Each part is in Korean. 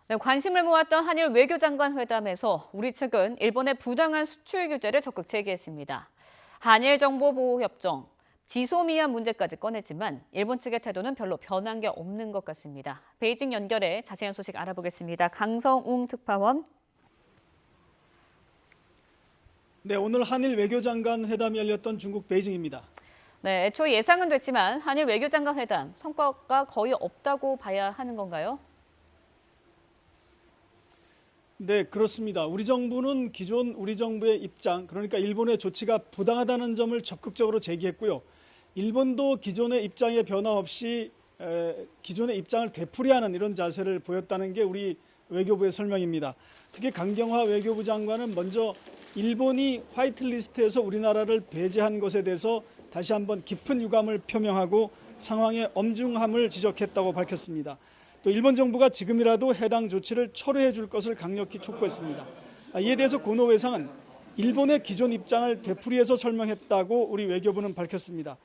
네, 관심을 모았던 한일 외교장관 회담에서 우리 측은 일본의 부당한 수출 규제를 적극 제기했습니다. 한일 정보보호협정, 지소미아 문제까지 꺼냈지만 일본 측의 태도는 별로 변한 게 없는 것 같습니다. 베이징 연결해 자세한 소식 알아보겠습니다. 강성웅 특파원. 네, 오늘 한일 외교장관 회담이 열렸던 중국 베이징입니다. 네, 애초 예상은 됐지만 한일 외교장관 회담 성과가 거의 없다고 봐야 하는 건가요? 네, 그렇습니다. 우리 정부는 기존 우리 정부의 입장, 그러니까 일본의 조치가 부당하다는 점을 적극적으로 제기했고요. 일본도 기존의 입장에 변화 없이 기존의 입장을 되풀이하는 이런 자세를 보였다는 게 우리 외교부의 설명입니다. 특히 강경화 외교부 장관은 먼저 일본이 화이트리스트에서 우리나라를 배제한 것에 대해서 다시 한번 깊은 유감을 표명하고 상황의 엄중함을 지적했다고 밝혔습니다. 또 일본 정부가 지금이라도 해당 조치를 철회해 줄 것을 강력히 촉구했습니다. 이에 대해서 고노 외상은 일본의 기존 입장을 되풀이해서 설명했다고 우리 외교부는 밝혔습니다.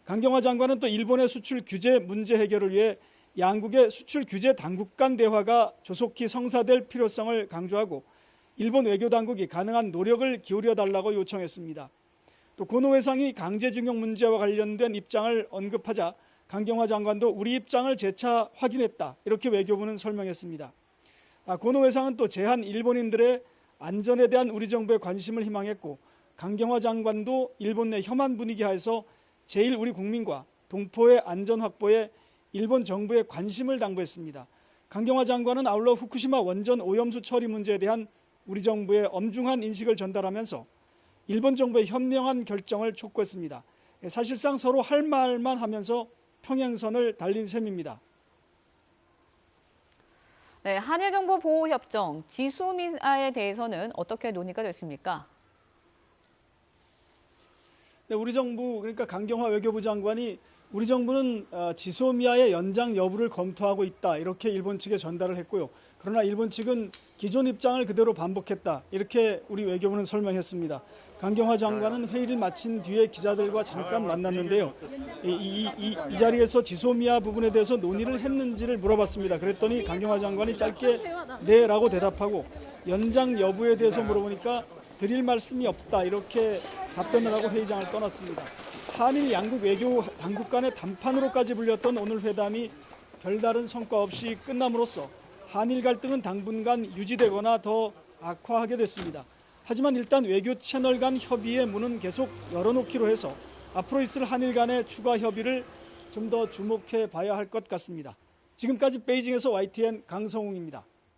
강경화 장관은 또 일본의 수출 규제 문제 해결을 위해 양국의 수출 규제 당국 간 대화가 조속히 성사될 필요성을 강조하고 일본 외교 당국이 가능한 노력을 기울여 달라고 요청했습니다. 또 고노 외상이 강제징용 문제와 관련된 입장을 언급하자 강경화 장관도 우리 입장을 재차 확인했다, 이렇게 외교부는 설명했습니다. 고노 외상은 또 제한 일본인들의 안전에 대한 우리 정부의 관심을 희망했고 강경화 장관도 일본 내 혐한 분위기 하에서 제일 우리 국민과 동포의 안전 확보에 일본 정부의 관심을 당부했습니다. 강경화 장관은 아울러 후쿠시마 원전 오염수 처리 문제에 대한 우리 정부의 엄중한 인식을 전달하면서 일본 정부의 현명한 결정을 촉구했습니다. 사실상 서로 할 말만 하면서 평행선을 달린 셈입니다. 네, 한일정보보호협정, 지소미아에 대해서는 어떻게 논의가 됐습니까? 네, 우리 정부, 그러니까 강경화 외교부 장관이 우리 정부는 지소미아의 연장 여부를 검토하고 있다, 이렇게 일본 측에 전달을 했고요. 그러나 일본 측은 기존 입장을 그대로 반복했다, 이렇게 우리 외교부는 설명했습니다. 강경화 장관은 회의를 마친 뒤에 기자들과 잠깐 만났는데요. 이 자리에서 지소미아 부분에 대해서 논의를 했는지를 물어봤습니다. 그랬더니 강경화 장관이 짧게 네라고 대답하고 연장 여부에 대해서 물어보니까 드릴 말씀이 없다, 이렇게 답변을 하고 회의장을 떠났습니다. 한일 양국 외교 당국 간의 담판으로까지 불렸던 오늘 회담이 별다른 성과 없이 끝남으로써 한일 갈등은 당분간 유지되거나 더 악화하게 됐습니다. 하지만 일단 외교 채널 간 협의의 문은 계속 열어놓기로 해서 앞으로 있을 한일 간의 추가 협의를 좀 더 주목해 봐야 할 것 같습니다. 지금까지 베이징에서 YTN 강성웅입니다.